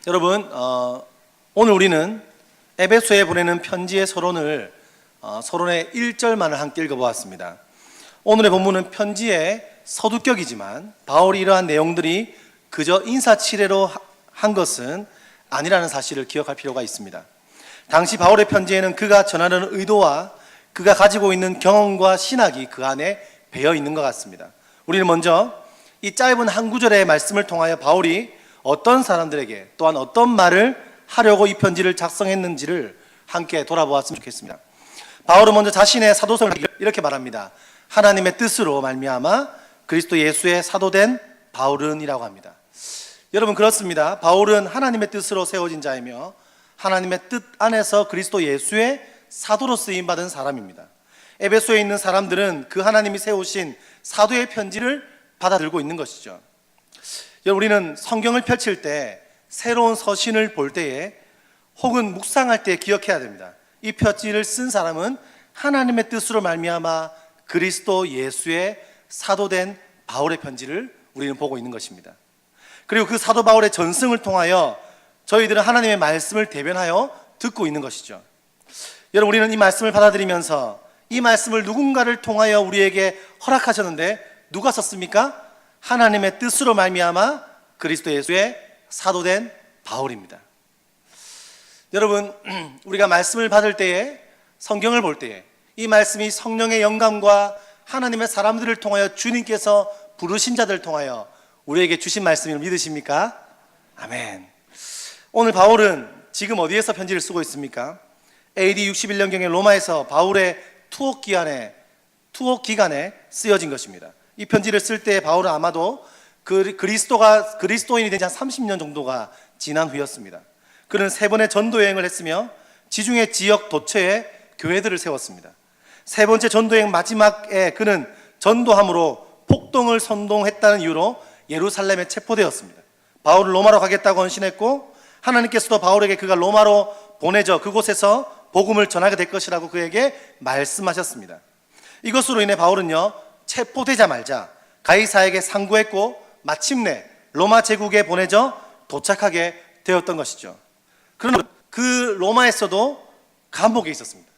여러분, 오늘 우리는 에베소에 보내는 편지의 서론을 서론의 1절만을 함께 읽어보았습니다. 오늘의 본문은 편지의 서두격이지만 바울이 이러한 내용들이 그저 인사치레로 한 것은 아니라는 사실을 기억할 필요가 있습니다. 당시 바울의 편지에는 그가 전하는 의도와 그가 가지고 있는 경험과 신학이 그 안에 배어 있는 것 같습니다. 우리는 먼저 이 짧은 한 구절의 말씀을 통하여 바울이 어떤 사람들에게 또한 어떤 말을 하려고 이 편지를 작성했는지를 함께 돌아보았으면 좋겠습니다. 바울은 먼저 자신의 사도성을 이렇게 말합니다. 하나님의 뜻으로 말미암아 그리스도 예수의 사도된 바울은이라고 합니다. 여러분, 그렇습니다. 바울은 하나님의 뜻으로 세워진 자이며 하나님의 뜻 안에서 그리스도 예수의 사도로 쓰임받은 사람입니다. 에베소에 있는 사람들은 그 하나님이 세우신 사도의 편지를 받아들고 있는 것이죠. 우리는 성경을 펼칠 때, 새로운 서신을 볼 때에 혹은 묵상할 때 기억해야 됩니다. 이 편지를 쓴 사람은 하나님의 뜻으로 말미암아 그리스도 예수의 사도된 바울의 편지를 우리는 보고 있는 것입니다. 그리고 그 사도 바울의 전승을 통하여 저희들은 하나님의 말씀을 대변하여 듣고 있는 것이죠. 여러분, 우리는 이 말씀을 받아들이면서 이 말씀을 누군가를 통하여 우리에게 허락하셨는데 누가 썼습니까? 하나님의 뜻으로 말미암아 그리스도 예수의 사도된 바울입니다. 여러분, 우리가 말씀을 받을 때에, 성경을 볼 때에 이 말씀이 성령의 영감과 하나님의 사람들을 통하여 주님께서 부르신 자들을 통하여 우리에게 주신 말씀을 믿으십니까? 아멘. 오늘 바울은 지금 어디에서 편지를 쓰고 있습니까? AD 61년경에 로마에서 바울의 투옥 기간에 쓰여진 것입니다. 이 편지를 쓸 때 바울은 아마도 그리스도인이 된 지 한 30년 정도가 지난 후였습니다. 그는 3번의 전도 여행을 했으며 지중해 지역 도처에 교회들을 세웠습니다. 3번째 전도 여행 마지막에 그는 전도함으로 폭동을 선동했다는 이유로 예루살렘에 체포되었습니다. 바울은 로마로 가겠다고 헌신했고 하나님께서도 바울에게 그가 로마로 보내져 그곳에서 복음을 전하게 될 것이라고 그에게 말씀하셨습니다. 이것으로 인해 바울은요, 체포되자마자 가이사에게 상고했고 마침내 로마 제국에 보내져 도착하게 되었던 것이죠. 그러나 그 로마에서도 감옥에 있었습니다.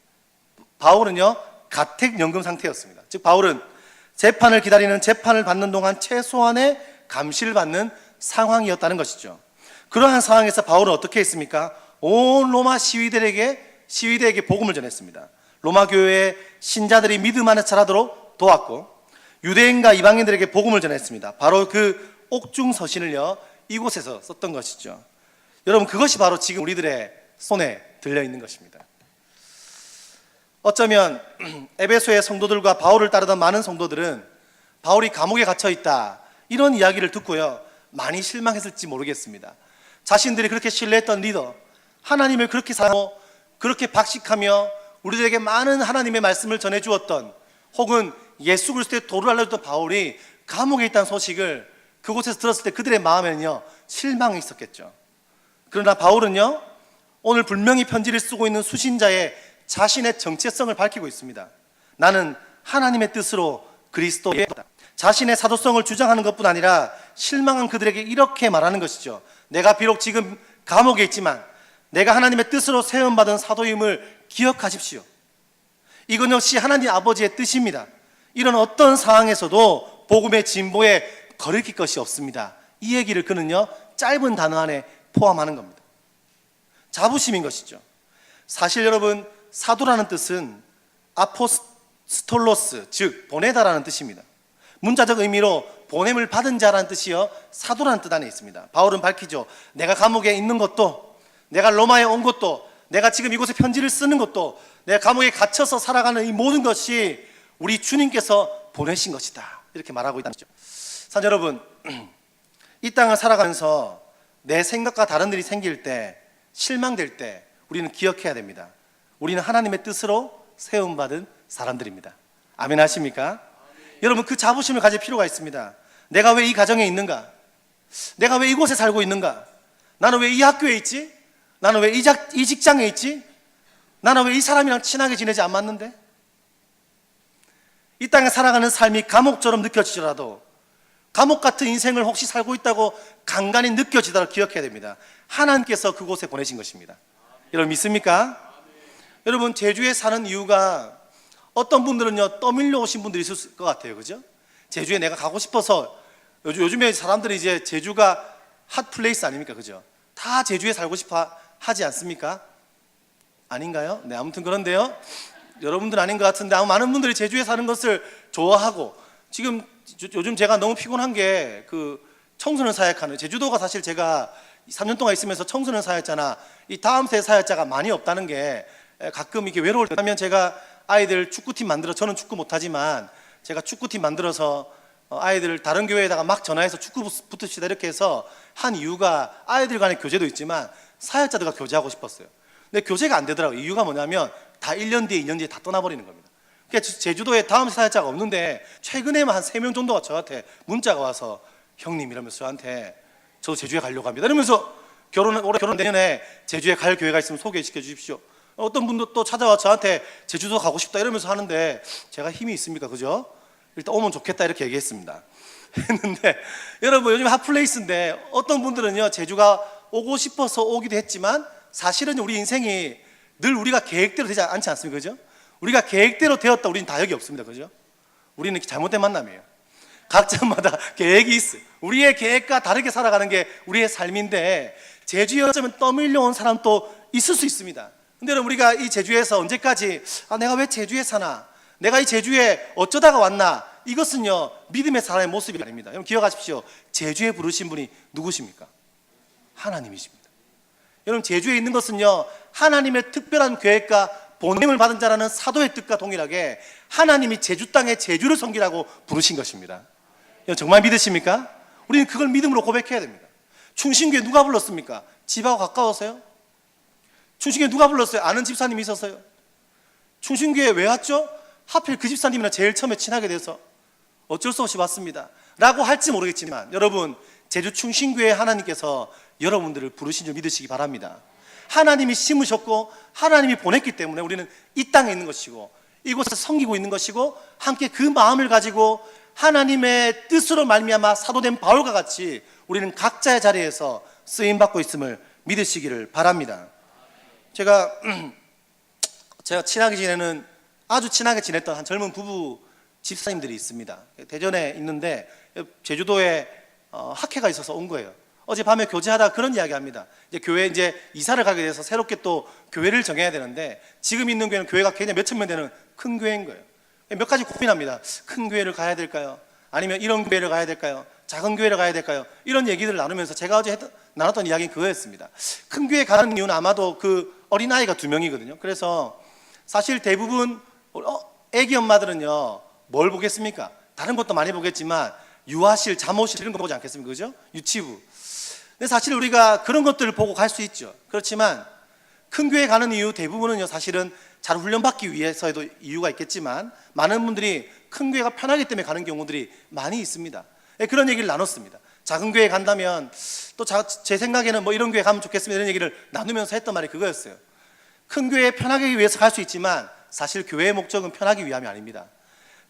바울은요, 가택연금 상태였습니다. 즉 바울은 재판을 기다리는, 재판을 받는 동안 최소한의 감시를 받는 상황이었다는 것이죠. 그러한 상황에서 바울은 어떻게 했습니까? 온 로마 시위대에게 복음을 전했습니다. 로마 교회의 신자들이 믿음 안에 자라도록 도왔고 유대인과 이방인들에게 복음을 전했습니다. 바로 그 옥중서신을요, 이곳에서 썼던 것이죠. 여러분, 그것이 바로 지금 우리들의 손에 들려있는 것입니다. 어쩌면 에베소의 성도들과 바울을 따르던 많은 성도들은 바울이 감옥에 갇혀있다, 이런 이야기를 듣고요, 많이 실망했을지 모르겠습니다. 자신들이 그렇게 신뢰했던 리더, 하나님을 그렇게 사랑하고 그렇게 박식하며 우리들에게 많은 하나님의 말씀을 전해주었던, 혹은 예수 그리스도의 도를 알려줬던 바울이 감옥에 있다는 소식을 그곳에서 들었을 때 그들의 마음에는요, 실망이 있었겠죠. 그러나 바울은요, 오늘 분명히 편지를 쓰고 있는 수신자의 자신의 정체성을 밝히고 있습니다. 나는 하나님의 뜻으로 그리스도의 자신의 사도성을 주장하는 것뿐 아니라 실망한 그들에게 이렇게 말하는 것이죠. 내가 비록 지금 감옥에 있지만 내가 하나님의 뜻으로 세움받은 사도임을 기억하십시오. 이건 역시 하나님 아버지의 뜻입니다. 이런 어떤 상황에서도 복음의 진보에 거리낄 것이 없습니다. 이 얘기를 그는요, 짧은 단어 안에 포함하는 겁니다. 자부심인 것이죠. 사실 여러분, 사도라는 뜻은 아포스톨로스, 즉 보내다라는 뜻입니다. 문자적 의미로 보냄을 받은 자라는 뜻이요, 사도라는 뜻 안에 있습니다. 바울은 밝히죠. 내가 감옥에 있는 것도, 내가 로마에 온 것도, 내가 지금 이곳에 편지를 쓰는 것도, 내가 감옥에 갇혀서 살아가는 이 모든 것이 우리 주님께서 보내신 것이다, 이렇게 말하고 있다는 거죠. 사실 여러분, 이 땅을 살아가면서 내 생각과 다른 일이 생길 때, 실망될 때 우리는 기억해야 됩니다. 우리는 하나님의 뜻으로 세움받은 사람들입니다. 아멘 하십니까? 여러분, 그 자부심을 가질 필요가 있습니다. 내가 왜 이 가정에 있는가? 내가 왜 이곳에 살고 있는가? 나는 왜 이 학교에 있지? 나는 왜 이 직장에 있지? 나는 왜 이 사람이랑 친하게 지내지 않았는데? 이 땅에 살아가는 삶이 감옥처럼 느껴지더라도 감옥 같은 인생을 혹시 살고 있다고 간간히 느껴지도록 기억해야 됩니다. 하나님께서 그곳에 보내신 것입니다. 여러분 믿습니까? 여러분 제주에 사는 이유가 어떤 분들은요 떠밀려 오신 분들이 있을 것 같아요. 그죠? 제주에 내가 가고 싶어서 요즘에 사람들이 이제 제주가 핫플레이스 아닙니까? 그죠? 다 제주에 살고 싶어 하지 않습니까? 아닌가요? 네, 아무튼 그런데요. 여러분들 아닌 것 같은데 아마 많은 분들이 제주에 사는 것을 좋아하고 지금 요즘 제가 너무 피곤한 게 그 청소년 사역하는 제주도가 사실 제가 3년 동안 있으면서 청소년 사역자나 이 다음 세대 사역자가 많이 없다는 게 가끔 이렇게 외로울 때 하면 제가 아이들 축구팀 만들어 저는 축구 못하지만 제가 축구팀 만들어서 아이들 다른 교회에다가 막 전화해서 축구 붙읍시다 이렇게 해서 한 이유가 아이들 간의 교제도 있지만 사역자들과 교제하고 싶었어요. 근데 교제가 안 되더라고요. 이유가 뭐냐면 다 1년 뒤에 2년 뒤에 다 떠나버리는 겁니다. 그러니까 제주도에 다음 사역자가 없는데 최근에만 한 3명 정도가 저한테 문자가 와서 형님 이러면서 저한테 저도 제주에 가려고 합니다 이러면서 올해 결혼 내년에 제주에 갈 교회가 있으면 소개시켜 주십시오. 어떤 분도 또 찾아와 저한테 제주도 가고 싶다 이러면서 하는데 제가 힘이 있습니까? 그죠? 일단 오면 좋겠다 이렇게 얘기했습니다. 했는데 여러분 요즘 핫플레이스인데 어떤 분들은요 제주가 오고 싶어서 오기도 했지만 사실은 우리 인생이 늘 우리가 계획대로 되지 않지 않습니까? 그죠? 우리가 계획대로 되었다 우리는 다 여기 없습니다. 그죠? 우리는 잘못된 만남이에요. 각자마다 계획이 있어요. 우리의 계획과 다르게 살아가는 게 우리의 삶인데 제주에 어쩌면 떠밀려온 사람도 있을 수 있습니다. 근데 여러분 우리가 이 제주에서 언제까지 내가 왜 제주에 사나? 내가 이 제주에 어쩌다가 왔나? 이것은요 믿음의 사람의 모습이 아닙니다. 여러분 기억하십시오. 제주에 부르신 분이 누구십니까? 하나님이십니다. 여러분 제주에 있는 것은요 하나님의 특별한 계획과 보냄을 받은 자라는 사도의 뜻과 동일하게 하나님이 제주 땅에 제주를 섬기라고 부르신 것입니다. 정말 믿으십니까? 우리는 그걸 믿음으로 고백해야 됩니다. 충신교회 누가 불렀습니까? 집하고 가까워서요? 충신교회 누가 불렀어요? 아는 집사님이 있어서요? 충신교회 왜 왔죠? 하필 그 집사님이랑 제일 처음에 친하게 돼서 어쩔 수 없이 왔습니다 라고 할지 모르겠지만 여러분 제주 충신교회 하나님께서 여러분들을 부르신 줄 믿으시기 바랍니다. 하나님이 심으셨고 하나님이 보냈기 때문에 우리는 이 땅에 있는 것이고 이곳에서 섬기고 있는 것이고 함께 그 마음을 가지고 하나님의 뜻으로 말미암아 사도된 바울과 같이 우리는 각자의 자리에서 쓰임받고 있음을 믿으시기를 바랍니다. 제가 아주 친하게 지냈던 한 젊은 부부 집사님들이 있습니다. 대전에 있는데 제주도에 학회가 있어서 온 거예요. 어젯밤에 교제하다 그런 이야기 합니다. 이제 교회 이제 이사를 가게 돼서 새롭게 또 교회를 정해야 되는데 지금 있는 교회는 교회가 굉장히 몇천 명 되는 큰 교회인 거예요. 몇 가지 고민합니다. 큰 교회를 가야 될까요? 아니면 이런 교회를 가야 될까요? 작은 교회를 가야 될까요? 이런 얘기들을 나누면서 제가 어제 나눴던 이야기는 그거였습니다. 큰 교회 가는 이유는 아마도 그 어린아이가 2명이거든요. 그래서 사실 대부분 애기 엄마들은요 뭘 보겠습니까? 다른 것도 많이 보겠지만 유아실, 잠옷실 이런 거 보지 않겠습니까? 그죠? 유치부. 근데 사실 우리가 그런 것들을 보고 갈 수 있죠. 그렇지만 큰 교회 가는 이유 대부분은요 사실은 잘 훈련받기 위해서에도 이유가 있겠지만 많은 분들이 큰 교회가 편하기 때문에 가는 경우들이 많이 있습니다. 그런 얘기를 나눴습니다. 작은 교회 간다면 또 제 생각에는 뭐 이런 교회 가면 좋겠습니다 이런 얘기를 나누면서 했던 말이 그거였어요. 큰 교회에 편하기 위해서 갈 수 있지만 사실 교회의 목적은 편하기 위함이 아닙니다.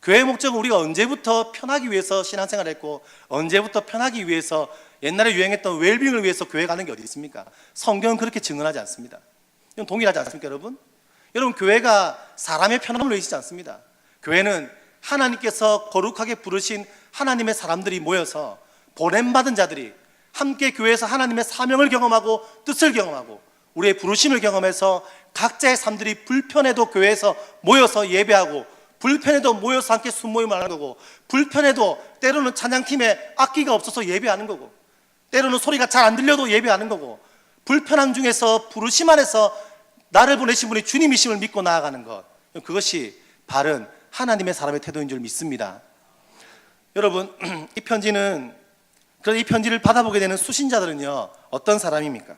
교회의 목적은 우리가 언제부터 편하기 위해서 신앙생활을 했고 언제부터 편하기 위해서 옛날에 유행했던 웰빙을 위해서 교회 가는 게 어디 있습니까? 성경은 그렇게 증언하지 않습니다. 이건 동일하지 않습니까 여러분? 여러분 교회가 사람의 편함을 의지하지 않습니다. 교회는 하나님께서 거룩하게 부르신 하나님의 사람들이 모여서 보냄받은 자들이 함께 교회에서 하나님의 사명을 경험하고 뜻을 경험하고 우리의 부르심을 경험해서 각자의 삶들이 불편해도 교회에서 모여서 예배하고 불편해도 모여서 함께 순모임을 하는 거고 불편해도 때로는 찬양팀에 악기가 없어서 예배하는 거고 때로는 소리가 잘 안 들려도 예배하는 거고 불편함 중에서 부르심 안에서 나를 보내신 분이 주님이심을 믿고 나아가는 것 그것이 바른 하나님의 사람의 태도인 줄 믿습니다. 여러분 이 편지를 받아보게 되는 수신자들은요 어떤 사람입니까?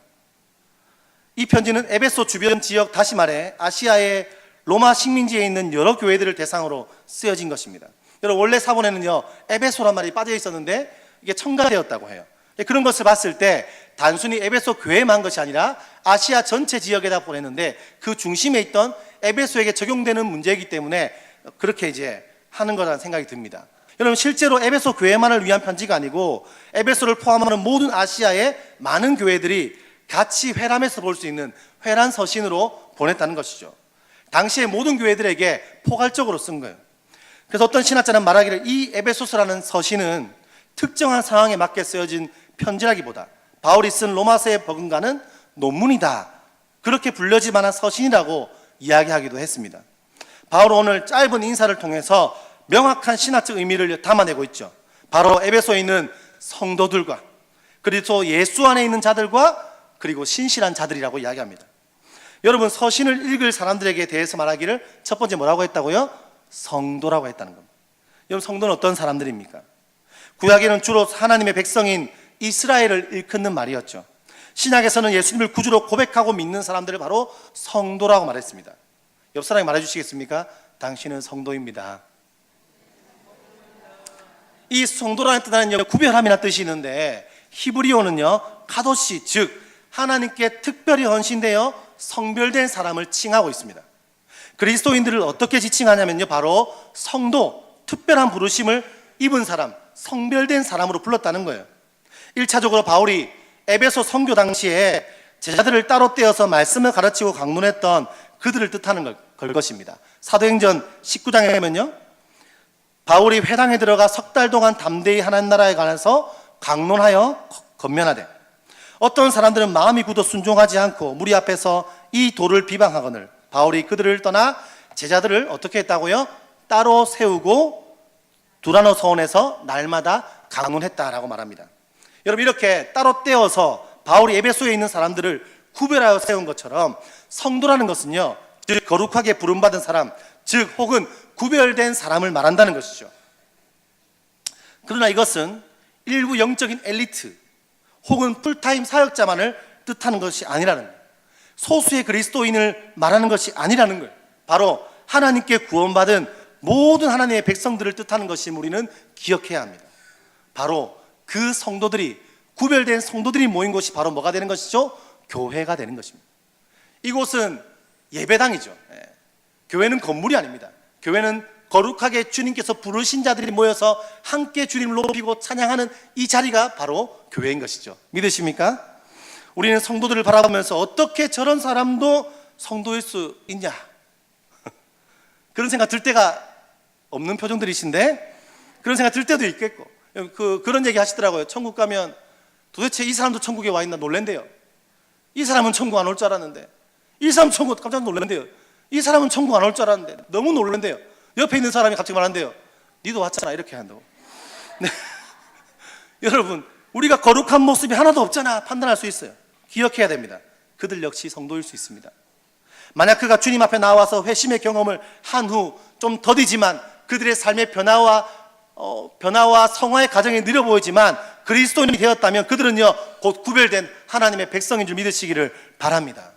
이 편지는 에베소 주변 지역 다시 말해 아시아의 로마 식민지에 있는 여러 교회들을 대상으로 쓰여진 것입니다. 여러분 원래 사본에는요 에베소란 말이 빠져 있었는데 이게 첨가되었다고 해요. 그런 것을 봤을 때 단순히 에베소 교회만 한 것이 아니라 아시아 전체 지역에다 보냈는데 그 중심에 있던 에베소에게 적용되는 문제이기 때문에 그렇게 이제 하는 거라는 생각이 듭니다. 여러분, 실제로 에베소 교회만을 위한 편지가 아니고 에베소를 포함하는 모든 아시아의 많은 교회들이 같이 회람해서 볼 수 있는 회람 서신으로 보냈다는 것이죠. 당시의 모든 교회들에게 포괄적으로 쓴 거예요. 그래서 어떤 신학자는 말하기를 이 에베소서라는 서신은 특정한 상황에 맞게 쓰여진 편지라기보다 바울이 쓴 로마서에 버금가는 논문이다, 그렇게 불려질 만한 서신이라고 이야기하기도 했습니다. 바울은 오늘 짧은 인사를 통해서 명확한 신학적 의미를 담아내고 있죠. 바로 에베소에 있는 성도들과 그리고 예수 안에 있는 자들과 그리고 신실한 자들이라고 이야기합니다. 여러분, 서신을 읽을 사람들에게 대해서 말하기를 첫 번째 뭐라고 했다고요? 성도라고 했다는 겁니다. 여러분, 성도는 어떤 사람들입니까? 구약에는 주로 하나님의 백성인 이스라엘을 일컫는 말이었죠. 신약에서는 예수님을 구주로 고백하고 믿는 사람들을 바로 성도라고 말했습니다. 옆 사람이 말해주시겠습니까? 당신은 성도입니다. 이 성도라는 뜻은 구별함이라는 뜻이 있는데 히브리어는요 카도시, 즉 하나님께 특별히 헌신되어 성별된 사람을 칭하고 있습니다. 그리스도인들을 어떻게 지칭하냐면요, 바로 성도, 특별한 부르심을 입은 사람, 성별된 사람으로 불렀다는 거예요. 1차적으로 바울이 에베소 선교 당시에 제자들을 따로 떼어서 말씀을 가르치고 강론했던 그들을 뜻하는 걸 것입니다. 사도행전 19장에 보면요, 바울이 회당에 들어가 석 달 동안 담대히 하나님 나라에 관해서 강론하여 건면하되 어떤 사람들은 마음이 굳어 순종하지 않고 무리 앞에서 이 도를 비방하거늘 바울이 그들을 떠나 제자들을 어떻게 했다고요? 따로 세우고 두라노 서원에서 날마다 강론했다라고 말합니다. 여러분, 이렇게 따로 떼어서 바울이 에베소에 있는 사람들을 구별하여 세운 것처럼 성도라는 것은요, 즉 거룩하게 부름받은 사람, 즉 혹은 구별된 사람을 말한다는 것이죠. 그러나 이것은 일부 영적인 엘리트 혹은 풀타임 사역자만을 뜻하는 것이 아니라는 거예요. 소수의 그리스도인을 말하는 것이 아니라는 거예요. 바로 하나님께 구원받은 모든 하나님의 백성들을 뜻하는 것이 우리는 기억해야 합니다. 바로 그 성도들이, 구별된 성도들이 모인 곳이 바로 뭐가 되는 것이죠? 교회가 되는 것입니다. 이곳은 예배당이죠. 교회는 건물이 아닙니다. 교회는 거룩하게 주님께서 부르신 자들이 모여서 함께 주님을 높이고 찬양하는 이 자리가 바로 교회인 것이죠. 믿으십니까? 우리는 성도들을 바라보면서 어떻게 저런 사람도 성도일 수 있냐 그런 생각 들 때가 없는 표정들이신데 그런 생각 들 때도 있겠고, 그런 얘기 하시더라고요. 천국 가면 도대체 이 사람도 천국에 와 있나 놀랜대요. 이 사람은 천국 안 올 줄 알았는데, 이 사람 천국 깜짝 놀란대요. 이 사람은 천국 안 올 줄 알았는데 너무 놀란대요. 옆에 있는 사람이 갑자기 말한대요. 니도 왔잖아, 이렇게 한다고. 네. 여러분, 우리가 거룩한 모습이 하나도 없잖아 판단할 수 있어요. 기억해야 됩니다. 그들 역시 성도일 수 있습니다. 만약 그가 주님 앞에 나와서 회심의 경험을 한 후 좀 더디지만 그들의 삶의 변화와 성화의 과정이 느려 보이지만 그리스도인이 되었다면 그들은요 곧 구별된 하나님의 백성인 줄 믿으시기를 바랍니다.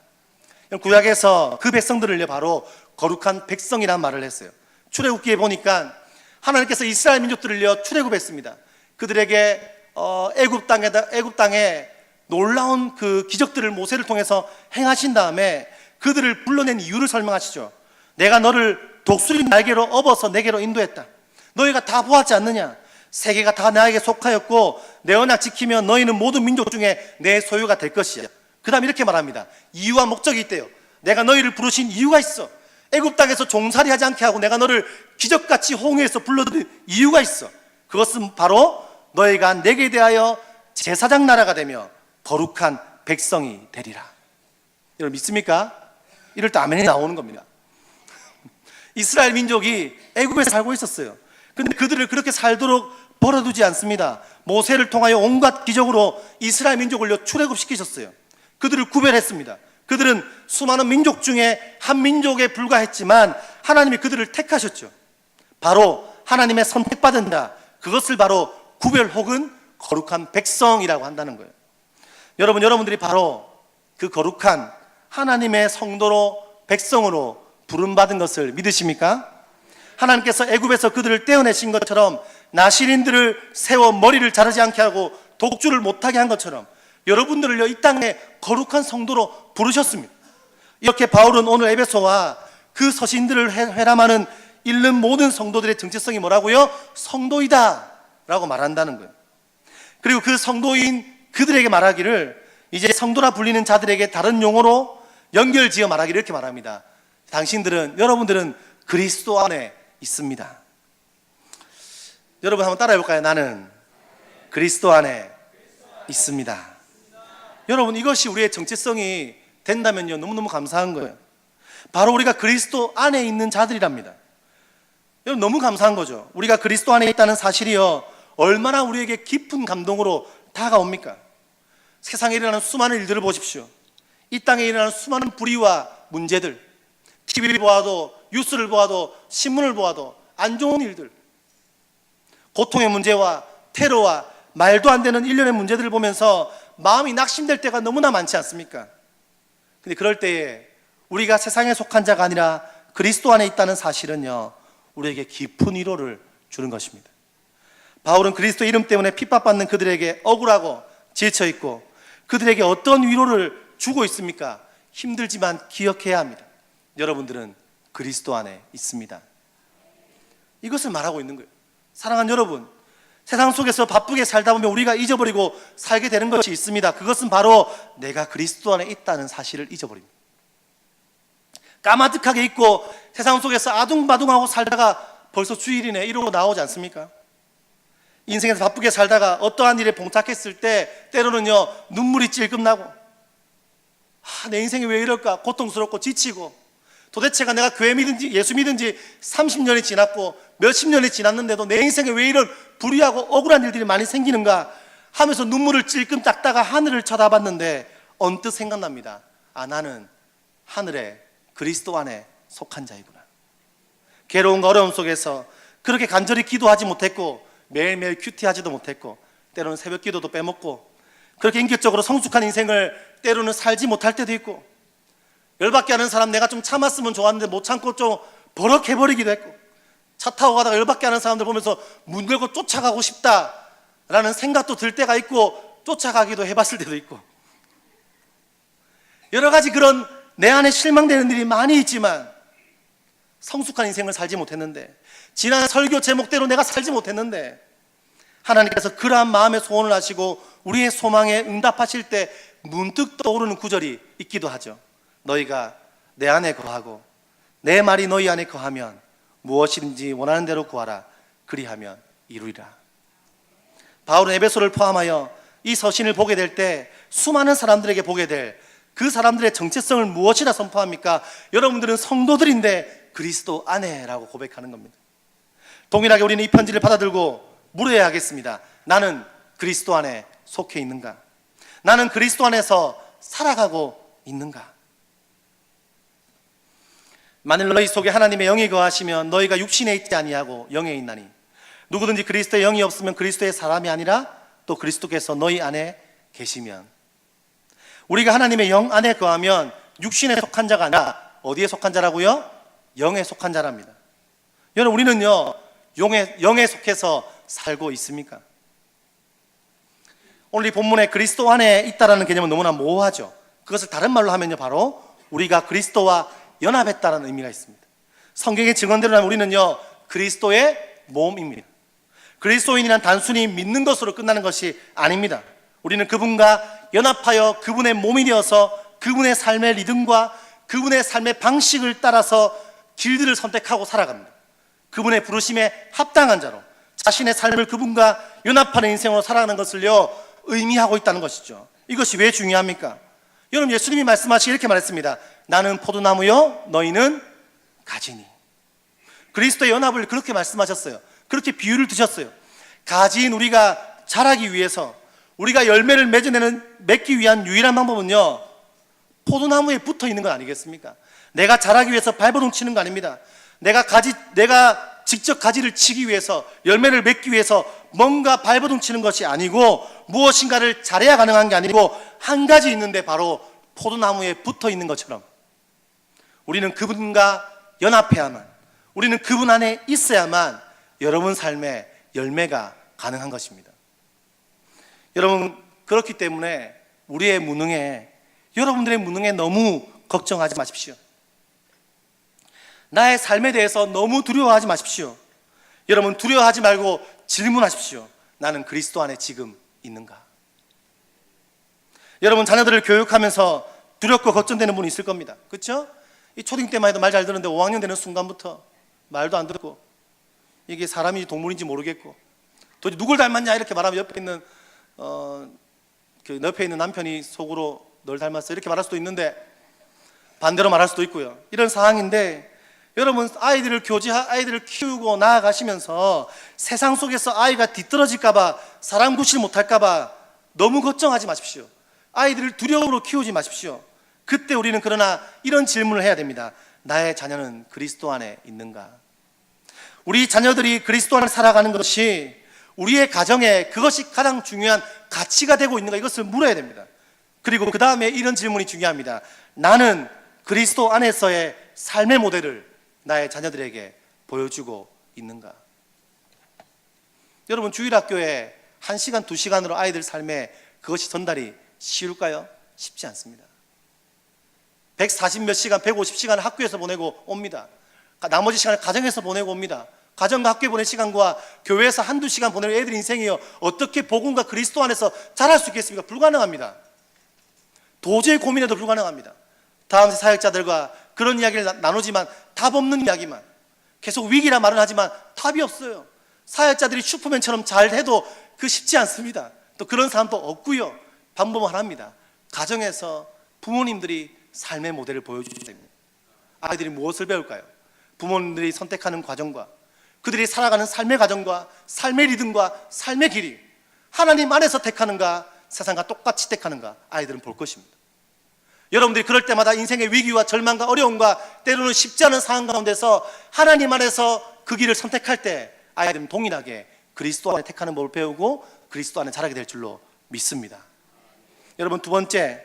구약에서 그 백성들을 바로 거룩한 백성이라는 말을 했어요. 출애굽기에 보니까 하나님께서 이스라엘 민족들을 출애굽했습니다. 그들에게 애굽 땅에 놀라운 그 기적들을 모세를 통해서 행하신 다음에 그들을 불러낸 이유를 설명하시죠. 내가 너를 독수리 날개로 업어서 내게로 인도했다. 너희가 다 보았지 않느냐? 세계가 다 나에게 속하였고 내 언약 지키면 너희는 모든 민족 중에 내 소유가 될 것이야. 그 다음 이렇게 말합니다. 이유와 목적이 있대요. 내가 너희를 부르신 이유가 있어. 애굽 땅에서 종살이 하지 않게 하고 내가 너를 기적같이 홍해에서 불러들인 이유가 있어. 그것은 바로 너희가 내게 대하여 제사장 나라가 되며 거룩한 백성이 되리라. 여러분 믿습니까? 이럴 때 아멘이 나오는 겁니다. 이스라엘 민족이 애굽에서 살고 있었어요. 근데 그들을 그렇게 살도록 벌어두지 않습니다. 모세를 통하여 온갖 기적으로 이스라엘 민족을 출애굽시키셨어요. 그들을 구별했습니다. 그들은 수많은 민족 중에 한 민족에 불과했지만 하나님이 그들을 택하셨죠. 바로 하나님의 선택받은 자, 그것을 바로 구별 혹은 거룩한 백성이라고 한다는 거예요. 여러분들이 바로 그 거룩한 하나님의 성도로 백성으로 부름받은 것을 믿으십니까? 하나님께서 애굽에서 그들을 떼어내신 것처럼 나실인들을 세워 머리를 자르지 않게 하고 독주를 못하게 한 것처럼 여러분들을요 이 땅에 거룩한 성도로 부르셨습니다. 이렇게 바울은 오늘 에베소와 그 서신들을 회람하는 잃는 모든 성도들의 정체성이 뭐라고요? 성도이다 라고 말한다는 거예요. 그리고 그 성도인 그들에게 말하기를, 이제 성도라 불리는 자들에게 다른 용어로 연결지어 말하기를 이렇게 말합니다. 여러분들은 그리스도 안에 있습니다. 여러분 한번 따라해 볼까요? 나는 그리스도 안에 있습니다. 여러분, 이것이 우리의 정체성이 된다면요, 너무너무 감사한 거예요. 바로 우리가 그리스도 안에 있는 자들이랍니다. 여러분, 너무 감사한 거죠. 우리가 그리스도 안에 있다는 사실이요, 얼마나 우리에게 깊은 감동으로 다가옵니까? 세상에 일어나는 수많은 일들을 보십시오. 이 땅에 일어나는 수많은 불의와 문제들, TV를 보아도, 뉴스를 보아도, 신문을 보아도 안 좋은 일들, 고통의 문제와 테러와 말도 안 되는 일련의 문제들을 보면서 마음이 낙심될 때가 너무나 많지 않습니까? 근데 그럴 때에 우리가 세상에 속한 자가 아니라 그리스도 안에 있다는 사실은요, 우리에게 깊은 위로를 주는 것입니다. 바울은 그리스도 이름 때문에 핍박받는 그들에게 억울하고 지쳐있고 그들에게 어떤 위로를 주고 있습니까? 힘들지만 기억해야 합니다. 여러분들은 그리스도 안에 있습니다. 이것을 말하고 있는 거예요. 사랑하는 여러분, 세상 속에서 바쁘게 살다 보면 우리가 잊어버리고 살게 되는 것이 있습니다. 그것은 바로 내가 그리스도 안에 있다는 사실을 잊어버립니다. 까마득하게 있고 세상 속에서 아둥바둥하고 살다가 벌써 주일이네 이러고 나오지 않습니까? 인생에서 바쁘게 살다가 어떠한 일에 봉착했을 때 때로는요, 눈물이 찔끔 나고, 내 인생이 왜 이럴까 고통스럽고 지치고, 도대체가 내가 교회 믿은지 예수 믿은지 30년이 지났고 몇십 년이 지났는데도 내 인생에 왜 이런 불의하고 억울한 일들이 많이 생기는가 하면서 눈물을 찔끔 닦다가 하늘을 쳐다봤는데 언뜻 생각납니다. 나는 하늘에 그리스도 안에 속한 자이구나. 괴로움과 어려움 속에서 그렇게 간절히 기도하지 못했고 매일매일 큐티하지도 못했고 때로는 새벽 기도도 빼먹고 그렇게 인격적으로 성숙한 인생을 때로는 살지 못할 때도 있고, 열받게 하는 사람 내가 좀 참았으면 좋았는데 못 참고 좀 버럭해버리기도 했고, 차 타고 가다가 열받게 하는 사람들 보면서 문 걸고 쫓아가고 싶다라는 생각도 들 때가 있고 쫓아가기도 해봤을 때도 있고, 여러 가지 그런 내 안에 실망되는 일이 많이 있지만 성숙한 인생을 살지 못했는데, 지난 설교 제목대로 내가 살지 못했는데 하나님께서 그러한 마음의 소원을 하시고 우리의 소망에 응답하실 때 문득 떠오르는 구절이 있기도 하죠. 너희가 내 안에 거하고 내 말이 너희 안에 거하면 무엇이든지 원하는 대로 구하라. 그리하면 이루리라. 바울은 에베소를 포함하여 이 서신을 보게 될 때 수많은 사람들에게 보게 될 그 사람들의 정체성을 무엇이라 선포합니까? 여러분들은 성도들인데 그리스도 안에라고 고백하는 겁니다. 동일하게 우리는 이 편지를 받아들고 물어야 하겠습니다. 나는 그리스도 안에 속해 있는가? 나는 그리스도 안에서 살아가고 있는가? 만일 너희 속에 하나님의 영이 거하시면 너희가 육신에 있지 아니하고 영에 있나니, 누구든지 그리스도의 영이 없으면 그리스도의 사람이 아니라 또 그리스도께서 너희 안에 계시면, 우리가 하나님의 영 안에 거하면 육신에 속한 자가 아니라 어디에 속한 자라고요? 영에 속한 자랍니다. 여러분, 우리는요 영에 속해서 살고 있습니까? 오늘 이 본문에 그리스도 안에 있다라는 개념은 너무나 모호하죠. 그것을 다른 말로 하면요, 바로 우리가 그리스도와 연합했다는 의미가 있습니다. 성경의 증언대로라면 우리는요 그리스도의 몸입니다. 그리스도인이란 단순히 믿는 것으로 끝나는 것이 아닙니다. 우리는 그분과 연합하여 그분의 몸이 되어서 그분의 삶의 리듬과 그분의 삶의 방식을 따라서 길들을 선택하고 살아갑니다. 그분의 부르심에 합당한 자로 자신의 삶을 그분과 연합하는 인생으로 살아가는 것을요 의미하고 있다는 것이죠. 이것이 왜 중요합니까? 여러분, 예수님이 말씀하시기 이렇게 말했습니다. 나는 포도나무요 너희는 가지니. 그리스도의 연합을 그렇게 말씀하셨어요. 그렇게 비유를 드셨어요. 가지인 우리가 자라기 위해서, 우리가 열매를 맺기 위한 유일한 방법은요 포도나무에 붙어 있는 건 아니겠습니까? 내가 자라기 위해서 발버둥 치는 거 아닙니다. 내가 직접 가지를 치기 위해서, 열매를 맺기 위해서 뭔가 발버둥 치는 것이 아니고, 무엇인가를 잘해야 가능한 게 아니고 한 가지 있는데 바로 포도나무에 붙어 있는 것처럼 우리는 그분과 연합해야만, 우리는 그분 안에 있어야만 여러분 삶에 열매가 가능한 것입니다. 여러분, 그렇기 때문에 여러분들의 무능에 너무 걱정하지 마십시오. 나의 삶에 대해서 너무 두려워하지 마십시오. 여러분, 두려워하지 말고 질문하십시오. 나는 그리스도 안에 지금 있는가? 여러분, 자녀들을 교육하면서 두렵고 걱정되는 분이 있을 겁니다. 그렇죠? 이 초등 때만 해도 말 잘 듣는데 5학년 되는 순간부터 말도 안 듣고, 이게 사람인지 동물인지 모르겠고, 도대체 누굴 닮았냐 이렇게 말하면 옆에 있는 옆에 있는 남편이 속으로 널 닮았어 이렇게 말할 수도 있는데, 반대로 말할 수도 있고요. 이런 상황인데, 여러분, 아이들을 키우고 나아가시면서 세상 속에서 아이가 뒤떨어질까봐, 사람 구실 못할까봐 너무 걱정하지 마십시오. 아이들을 두려움으로 키우지 마십시오. 그때 우리는 그러나 이런 질문을 해야 됩니다. 나의 자녀는 그리스도 안에 있는가? 우리 자녀들이 그리스도 안에 살아가는 것이 우리의 가정에 그것이 가장 중요한 가치가 되고 있는가, 이것을 물어야 됩니다. 그리고 그 다음에 이런 질문이 중요합니다. 나는 그리스도 안에서의 삶의 모델을 나의 자녀들에게 보여주고 있는가? 여러분, 주일학교에 1시간, 2시간으로 아이들 삶에 그것이 전달이 쉬울까요? 쉽지 않습니다. 140몇 시간, 150시간을 학교에서 보내고 옵니다. 나머지 시간을 가정에서 보내고 옵니다. 가정과 학교에 보낸 시간과 교회에서 한두 시간 보내는 애들 인생이요, 어떻게 복음과 그리스도 안에서 자랄 수 있겠습니까? 불가능합니다. 도저히 고민해도 불가능합니다. 다음 사역자들과 그런 이야기를 나누지만 답 없는 이야기만, 계속 위기라 말은 하지만 답이 없어요. 사역자들이 슈퍼맨처럼 잘 해도 그 쉽지 않습니다. 또 그런 사람도 없고요. 방법은 하나입니다. 가정에서 부모님들이 삶의 모델을 보여주셔야 됩니다. 아이들이 무엇을 배울까요? 부모님들이 선택하는 과정과 그들이 살아가는 삶의 과정과 삶의 리듬과 삶의 길이 하나님 안에서 택하는가, 세상과 똑같이 택하는가, 아이들은 볼 것입니다. 여러분들이 그럴 때마다 인생의 위기와 절망과 어려움과 때로는 쉽지 않은 상황 가운데서 하나님 안에서 그 길을 선택할 때 아이들은 동일하게 그리스도 안에 택하는 법을 배우고 그리스도 안에 자라게 될 줄로 믿습니다. 여러분, 두 번째,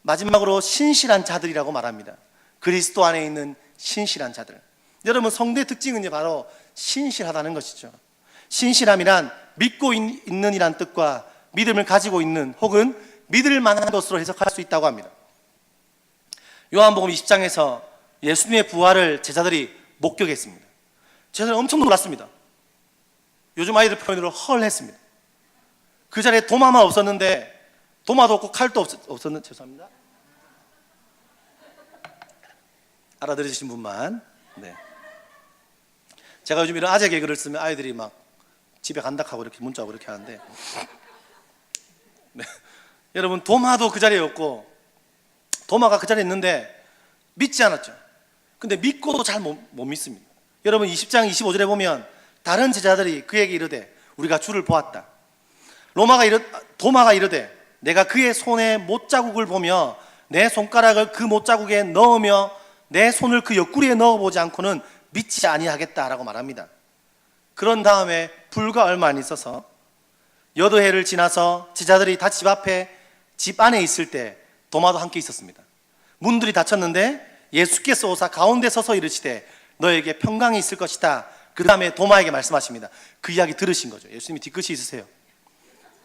마지막으로 신실한 자들이라고 말합니다. 그리스도 안에 있는 신실한 자들. 여러분, 성도의 특징은 바로 신실하다는 것이죠. 신실함이란 믿고 있는 이란 뜻과 믿음을 가지고 있는, 혹은 믿을 만한 것으로 해석할 수 있다고 합니다. 요한복음 20장에서 예수님의 부활을 제자들이 목격했습니다. 제자들이 엄청 놀랐습니다. 요즘 아이들 표현으로 헐했습니다. 그 자리에 도마만 없었는데, 도마도 없고 칼도 없었는데, 죄송합니다. 알아들으신 분만. 네. 제가 요즘 이런 아재 개그를 쓰면 아이들이 막 집에 간다 하고 이렇게 문자하고 이렇게 하는데, 네. 여러분, 도마도 그 자리에 없고 도마가 그 자리에 있는데 믿지 않았죠. 근데 믿고도 잘 못 믿습니다. 여러분, 20장 25절에 보면 다른 제자들이 그에게 이르되 우리가 주를 보았다. 도마가 이르되 내가 그의 손에 못자국을 보며 내 손가락을 그 못자국에 넣으며 내 손을 그 옆구리에 넣어보지 않고는 믿지 아니하겠다라고 말합니다. 그런 다음에 불과 얼마 안 있어서 여도해를 지나서 제자들이 다 집 안에 있을 때 도마도 함께 있었습니다. 문들이 닫혔는데 예수께서 오사 가운데 서서 이르시되 너에게 평강이 있을 것이다. 그 다음에 도마에게 말씀하십니다. 그 이야기 들으신 거죠. 예수님이 뒤끝이 있으세요.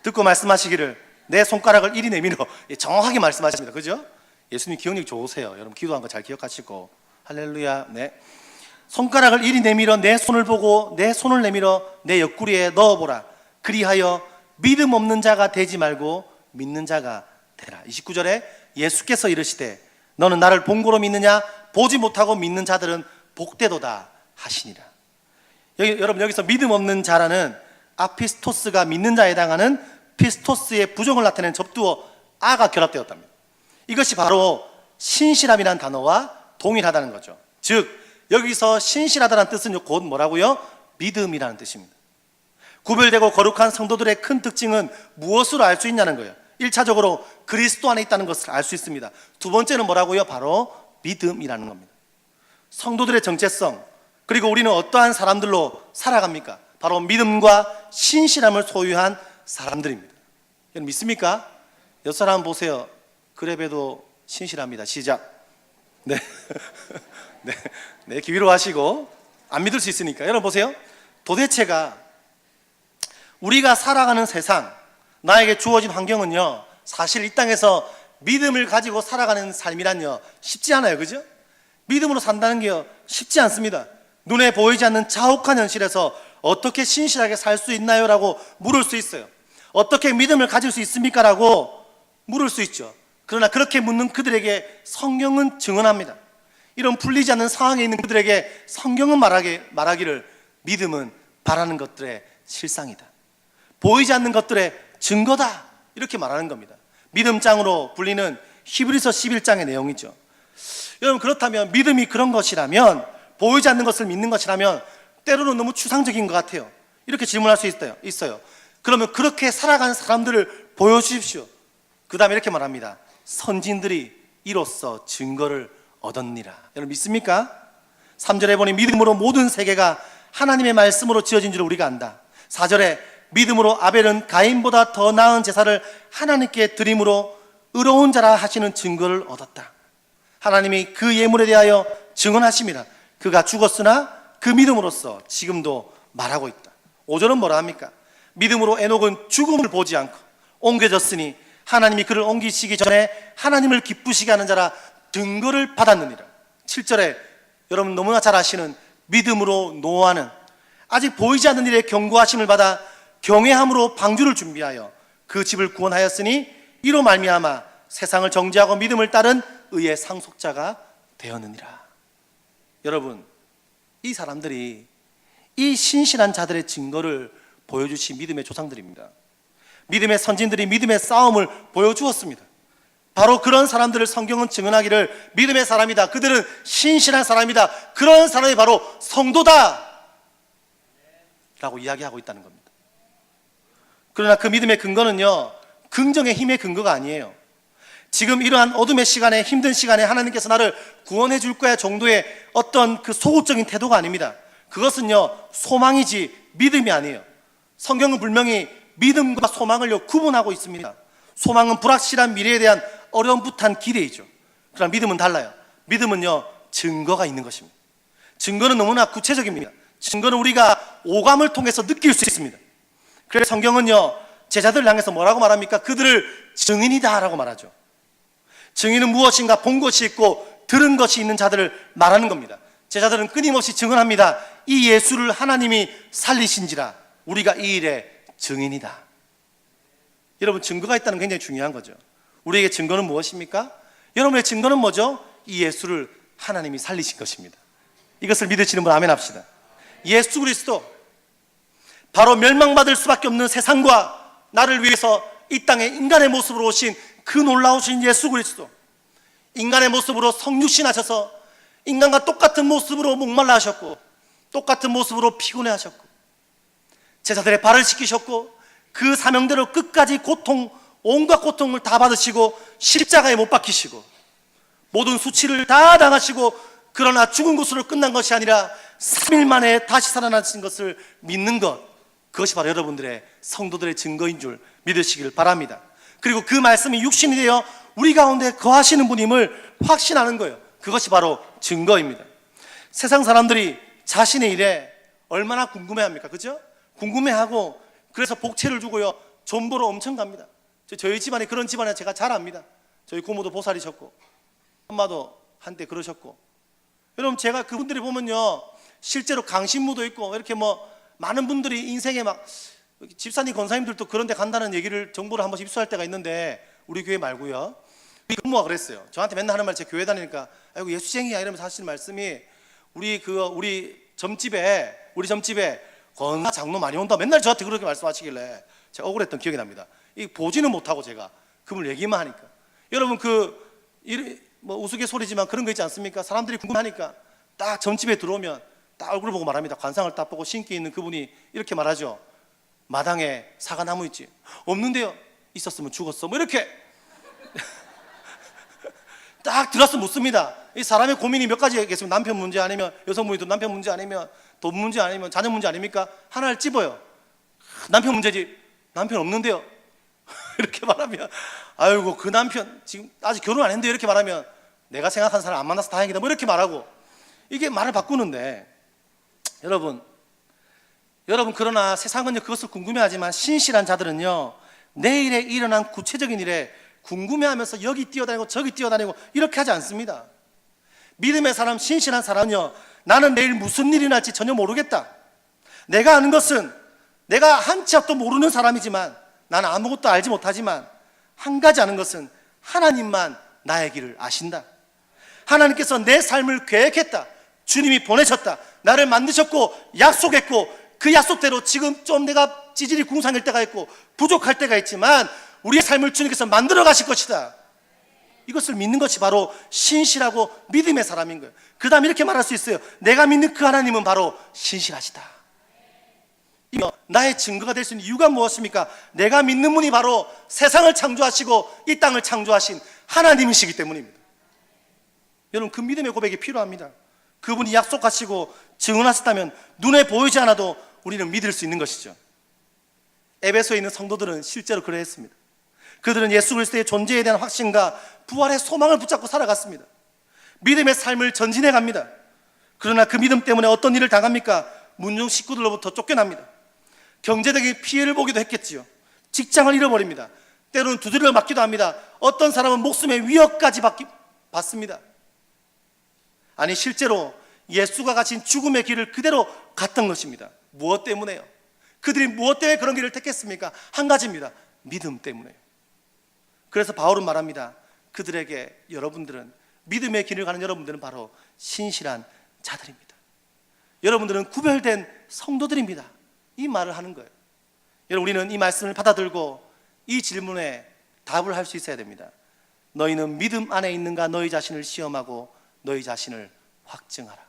듣고 말씀하시기를 내 손가락을 이리 내밀어. 정확하게 말씀하십니다. 그죠? 예수님 기억력이 좋으세요. 여러분, 기도한 거 잘 기억하시고. 할렐루야. 네. 손가락을 이리 내밀어 내 손을 보고 내 손을 내밀어 내 옆구리에 넣어보라. 그리하여 믿음 없는 자가 되지 말고 믿는 자가 되라. 29절에 예수께서 이르시되 너는 나를 본고로 믿느냐? 보지 못하고 믿는 자들은 복되도다 하시니라. 여러분, 여기서 믿음 없는 자라는 아피스토스가 믿는 자에 해당하는 피스토스의 부정을 나타내는 접두어 아가 결합되었답니다. 이것이 바로 신실함이라는 단어와 동일하다는 거죠. 즉, 여기서 신실하다는 뜻은 곧 뭐라고요? 믿음이라는 뜻입니다. 구별되고 거룩한 성도들의 큰 특징은 무엇으로 알 수 있냐는 거예요. 1차적으로 그리스도 안에 있다는 것을 알 수 있습니다. 두 번째는 뭐라고요? 바로 믿음이라는 겁니다. 성도들의 정체성, 그리고 우리는 어떠한 사람들로 살아갑니까? 바로 믿음과 신실함을 소유한 사람들입니다. 여러분, 믿습니까? 옆 사람 보세요. 그래봬도 신실합니다. 시작. 네. 네, 기위로 하시고. 안 믿을 수 있으니까. 여러분 보세요. 도대체가 우리가 살아가는 세상, 나에게 주어진 환경은요, 사실 이 땅에서 믿음을 가지고 살아가는 삶이란요 쉽지 않아요. 그죠? 믿음으로 산다는 게 쉽지 않습니다. 눈에 보이지 않는 자욱한 현실에서 어떻게 신실하게 살 수 있나요? 라고 물을 수 있어요. 어떻게 믿음을 가질 수 있습니까? 라고 물을 수 있죠. 그러나 그렇게 묻는 그들에게 성경은 증언합니다. 이런 풀리지 않는 상황에 있는 그들에게 성경은 말하기를 믿음은 바라는 것들의 실상이다, 보이지 않는 것들의 증거다, 이렇게 말하는 겁니다. 믿음장으로 불리는 히브리서 11장의 내용이죠. 여러분, 그렇다면 믿음이 그런 것이라면, 보이지 않는 것을 믿는 것이라면 때로는 너무 추상적인 것 같아요. 이렇게 질문할 수 있어요. 그러면 그렇게 살아가는 사람들을 보여주십시오. 그 다음에 이렇게 말합니다. 선진들이 이로써 증거를 얻었니라. 여러분 믿습니까? 3절에 보니 믿음으로 모든 세계가 하나님의 말씀으로 지어진 줄 우리가 안다. 4절에 믿음으로 아벨은 가인보다 더 나은 제사를 하나님께 드림으로 의로운 자라 하시는 증거를 얻었다. 하나님이 그 예물에 대하여 증언하십니다. 그가 죽었으나 그 믿음으로써 지금도 말하고 있다. 5절은 뭐라 합니까? 믿음으로 에녹은 죽음을 보지 않고 옮겨졌으니 하나님이 그를 옮기시기 전에 하나님을 기쁘시게 하는 자라 증거를 받았느니라. 7절에 여러분 너무나 잘 아시는 믿음으로 노아는 아직 보이지 않는 일에 경고하심을 받아 경외함으로 방주를 준비하여 그 집을 구원하였으니 이로 말미암아 세상을 정죄하고 믿음을 따른 의의 상속자가 되었느니라. 여러분, 이 사람들이 이 신실한 자들의 증거를 보여주신 믿음의 조상들입니다. 믿음의 선진들이 믿음의 싸움을 보여주었습니다. 바로 그런 사람들을 성경은 증언하기를 믿음의 사람이다, 그들은 신실한 사람이다, 그런 사람이 바로 성도다 라고 이야기하고 있다는 겁니다. 그러나 그 믿음의 근거는요, 긍정의 힘의 근거가 아니에요. 지금 이러한 어둠의 시간에, 힘든 시간에 하나님께서 나를 구원해 줄 거야 정도의 어떤 그 소극적인 태도가 아닙니다. 그것은요 소망이지 믿음이 아니에요. 성경은 분명히 믿음과 소망을 구분하고 있습니다. 소망은 불확실한 미래에 대한 어렴풋한 기대이죠. 그러나 믿음은 달라요. 믿음은요 증거가 있는 것입니다. 증거는 너무나 구체적입니다. 증거는 우리가 오감을 통해서 느낄 수 있습니다. 그래서 성경은요 제자들을 향해서 뭐라고 말합니까? 그들을 증인이다 라고 말하죠. 증인은 무엇인가 본 것이 있고 들은 것이 있는 자들을 말하는 겁니다. 제자들은 끊임없이 증언합니다. 이 예수를 하나님이 살리신지라 우리가 이 일의 증인이다. 여러분, 증거가 있다는 게 굉장히 중요한 거죠. 우리에게 증거는 무엇입니까? 여러분의 증거는 뭐죠? 이 예수를 하나님이 살리신 것입니다. 이것을 믿으시는 분 아멘 합시다. 예수 그리스도, 바로 멸망받을 수밖에 없는 세상과 나를 위해서 이 땅에 인간의 모습으로 오신 그 놀라우신 예수 그리스도, 인간의 모습으로 성육신하셔서 인간과 똑같은 모습으로 목말라 하셨고 똑같은 모습으로 피곤해 하셨고 제자들의 발을 씻기셨고 그 사명대로 끝까지 온갖 고통을 다 받으시고 십자가에 못 박히시고 모든 수치를 다 당하시고, 그러나 죽은 것으로 끝난 것이 아니라 3일 만에 다시 살아나신 것을 믿는 것, 그것이 바로 여러분들의 성도들의 증거인 줄 믿으시길 바랍니다. 그리고 그 말씀이 육신이 되어 우리 가운데 거하시는 분임을 확신하는 거예요. 그것이 바로 증거입니다. 세상 사람들이 자신의 일에 얼마나 궁금해합니까? 그죠? 궁금해하고 그래서 복채를 주고요 돈 보러 엄청 갑니다. 저희 집안에 그런 집안에 제가 잘 압니다. 저희 고모도 보살이셨고 엄마도 한때 그러셨고, 여러분 제가 그분들이 보면요 실제로 강신무도 있고 이렇게 많은 분들이 인생에 집사님 권사님들도 그런 데 간다는 얘기를 정보를 한 번씩 입수할 때가 있는데 우리 교회 말고요. 우리 고모가 그랬어요. 저한테 맨날 하는 말, 제 교회 다니니까 아이고 예수쟁이야 이러면서 하시는 말씀이, 우리 점집에 권사 장로 많이 온다 맨날 저한테 그렇게 말씀하시길래 제가 억울했던 기억이 납니다. 이 보지는 못하고 제가 그분 얘기만 하니까. 여러분 우스갯소리지만 그런 거 있지 않습니까? 사람들이 궁금하니까 딱 점집에 들어오면 딱 얼굴 보고 말합니다. 관상을 딱 보고 신기 있는 그분이 이렇게 말하죠. 마당에 사과나무 있지? 없는데요. 있었으면 죽었어. 이렇게 딱 들어서 묻습니다. 이 사람의 고민이 몇 가지 있겠습니까? 남편 문제 아니면 여성분이 또 남편 문제 아니면 돈 문제 아니면 자녀 문제 아닙니까? 하나를 집어요. 남편 문제지. 남편 없는데요. 이렇게 말하면 아이고 그 남편 지금 아직 결혼 안 했는데 이렇게 말하면 내가 생각한 사람 안 만나서 다행이다 이렇게 말하고, 이게 말을 바꾸는데 여러분 그러나 세상은요 그것을 궁금해하지만 신실한 자들은요 내일에 일어난 구체적인 일에 궁금해하면서 여기 뛰어다니고 저기 뛰어다니고 이렇게 하지 않습니다. 믿음의 사람, 신실한 사람은요, 나는 내일 무슨 일이 날지 전혀 모르겠다. 내가 아는 것은 내가 한 치 앞도 모르는 사람이지만, 나는 아무것도 알지 못하지만 한 가지 아는 것은 하나님만 나의 길을 아신다. 하나님께서 내 삶을 계획했다. 주님이 보내셨다. 나를 만드셨고 약속했고, 그 약속대로 지금 좀 내가 찌질이 궁상일 때가 있고 부족할 때가 있지만 우리의 삶을 주님께서 만들어 가실 것이다. 이것을 믿는 것이 바로 신실하고 믿음의 사람인 거예요. 그 다음 이렇게 말할 수 있어요. 내가 믿는 그 하나님은 바로 신실하시다. 이며 나의 증거가 될 수 있는 이유가 무엇입니까? 내가 믿는 분이 바로 세상을 창조하시고 이 땅을 창조하신 하나님이시기 때문입니다. 여러분, 그 믿음의 고백이 필요합니다. 그분이 약속하시고 증언하셨다면 눈에 보이지 않아도 우리는 믿을 수 있는 것이죠. 에베소에 있는 성도들은 실제로 그러했습니다. 그들은 예수 그리스도의 존재에 대한 확신과 부활의 소망을 붙잡고 살아갔습니다. 믿음의 삶을 전진해 갑니다. 그러나 그 믿음 때문에 어떤 일을 당합니까? 문중 식구들로부터 쫓겨납니다. 경제적인 피해를 보기도 했겠지요. 직장을 잃어버립니다. 때로는 두드려 맞기도 합니다. 어떤 사람은 목숨의 위협까지 받습니다. 아니, 실제로 예수가 가신 죽음의 길을 그대로 갔던 것입니다. 무엇 때문에요? 그들이 무엇 때문에 그런 길을 택했습니까? 한 가지입니다. 믿음 때문에요. 그래서 바울은 말합니다. 그들에게 여러분들은, 믿음의 길을 가는 여러분들은 바로 신실한 자들입니다. 여러분들은 구별된 성도들입니다. 이 말을 하는 거예요. 여러분, 우리는 이 말씀을 받아들고 이 질문에 답을 할 수 있어야 됩니다. 너희는 믿음 안에 있는가? 너희 자신을 시험하고 너희 자신을 확증하라.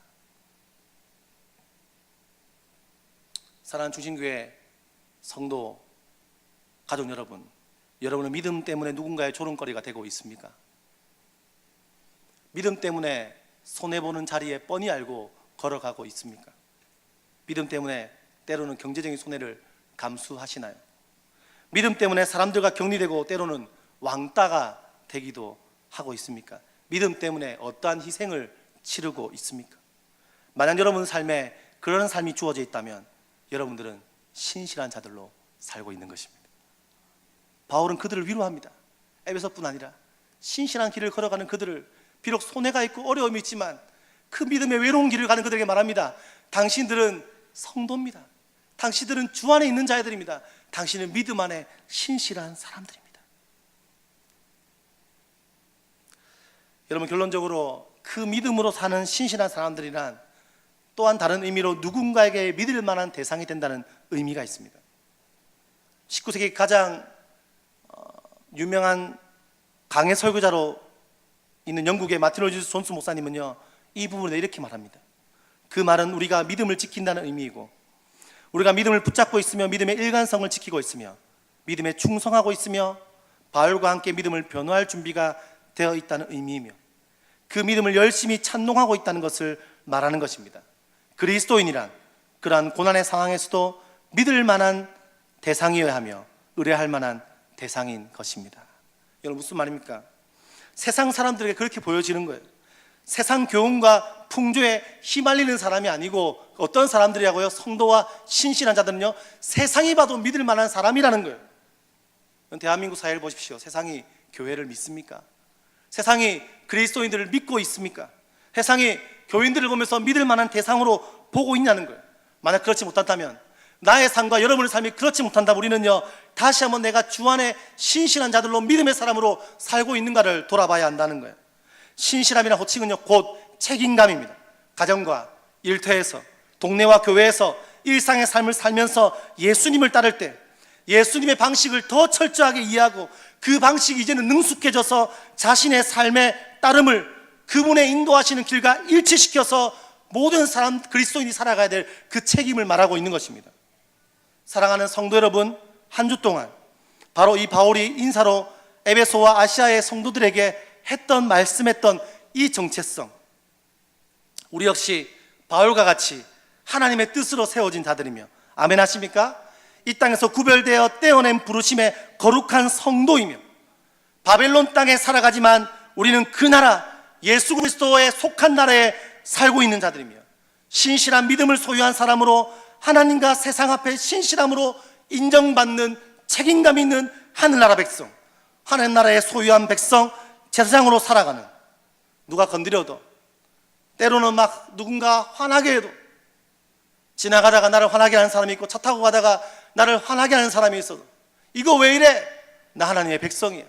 사랑하는 중심교회 성도 가족 여러분, 여러분은 믿음 때문에 누군가의 조롱거리가 되고 있습니까? 믿음 때문에 손해보는 자리에 뻔히 알고 걸어가고 있습니까? 믿음 때문에 때로는 경제적인 손해를 감수하시나요? 믿음 때문에 사람들과 격리되고 때로는 왕따가 되기도 하고 있습니까? 믿음 때문에 어떠한 희생을 치르고 있습니까? 만약 여러분 삶에 그런 삶이 주어져 있다면 여러분들은 신실한 자들로 살고 있는 것입니다. 바울은 그들을 위로합니다. 에베소뿐 아니라 신실한 길을 걸어가는 그들을, 비록 손해가 있고 어려움이 있지만 그 믿음의 외로운 길을 가는 그들에게 말합니다. 당신들은 성도입니다. 당신들은 주 안에 있는 자들입니다. 당신은 믿음 안에 신실한 사람들입니다. 여러분, 결론적으로 그 믿음으로 사는 신실한 사람들이란 또한 다른 의미로 누군가에게 믿을 만한 대상이 된다는 의미가 있습니다. 19세기 가장 유명한 강해 설교자로 있는 영국의 마틴 로이드 존스 목사님은요, 이 부분에 이렇게 말합니다. 그 말은 우리가 믿음을 지킨다는 의미이고, 우리가 믿음을 붙잡고 있으며 믿음의 일관성을 지키고 있으며 믿음에 충성하고 있으며 바울과 함께 믿음을 변호할 준비가 되어 있다는 의미이며, 그 믿음을 열심히 찬송하고 있다는 것을 말하는 것입니다. 그리스도인이란 그러한 고난의 상황에서도 믿을 만한 대상이어야 하며 의뢰할 만한 대상인 것입니다. 여러분, 무슨 말입니까? 세상 사람들에게 그렇게 보여지는 거예요. 세상 교훈과 풍조에 휘말리는 사람이 아니고, 어떤 사람들이라고요? 성도와 신실한 자들은요, 세상이 봐도 믿을 만한 사람이라는 거예요. 대한민국 사회를 보십시오. 세상이 교회를 믿습니까? 세상이 그리스도인들을 믿고 있습니까? 세상이 교인들을 보면서 믿을 만한 대상으로 보고 있냐는 거예요. 만약 그렇지 못한다면, 나의 삶과 여러분의 삶이 그렇지 못한다면 우리는요, 다시 한번 내가 주 안에 신실한 자들로 믿음의 사람으로 살고 있는가를 돌아봐야 한다는 거예요. 신실함이라는 호칭은요, 곧 책임감입니다. 가정과 일터에서, 동네와 교회에서 일상의 삶을 살면서 예수님을 따를 때 예수님의 방식을 더 철저하게 이해하고 그 방식이 이제는 능숙해져서 자신의 삶의 따름을 그분의 인도하시는 길과 일치시켜서 모든 사람, 그리스도인이 살아가야 될 그 책임을 말하고 있는 것입니다. 사랑하는 성도 여러분, 한 주 동안 바로 이 바울이 인사로 에베소와 아시아의 성도들에게 했던, 말씀했던 이 정체성, 우리 역시 바울과 같이 하나님의 뜻으로 세워진 자들이며, 아멘 하십니까? 이 땅에서 구별되어 떼어낸 부르심의 거룩한 성도이며, 바벨론 땅에 살아가지만 우리는 그 나라, 예수 그리스도에 속한 나라에 살고 있는 자들이며, 신실한 믿음을 소유한 사람으로 하나님과 세상 앞에 신실함으로 인정받는 책임감 있는 하늘나라 백성, 하늘나라의 소유한 백성, 제사장으로 살아가는, 누가 건드려도 때로는 막 누군가 화나게 해도, 지나가다가 나를 화나게 하는 사람이 있고 차 타고 가다가 나를 화나게 하는 사람이 있어도 이거 왜 이래? 나 하나님의 백성이야.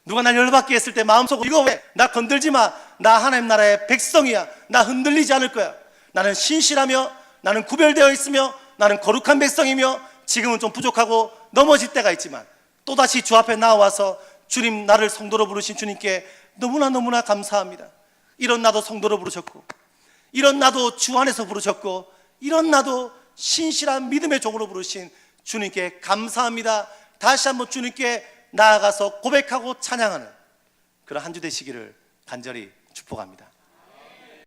누가 날 열받게 했을 때 마음속으로 이거 왜? 나 건들지 마. 나 하나님 나라의 백성이야. 나 흔들리지 않을 거야. 나는 신실하며 나는 구별되어 있으며 나는 거룩한 백성이며 지금은 좀 부족하고 넘어질 때가 있지만 또다시 주 앞에 나와서 주님, 나를 성도로 부르신 주님께 너무나 감사합니다. 이런 나도 성도로 부르셨고, 이런 나도 주 안에서 부르셨고, 이런 나도 신실한 믿음의 종으로 부르신 주님께 감사합니다. 다시 한번 주님께 나아가서 고백하고 찬양하는 그런 한 주 되시기를 간절히 축복합니다.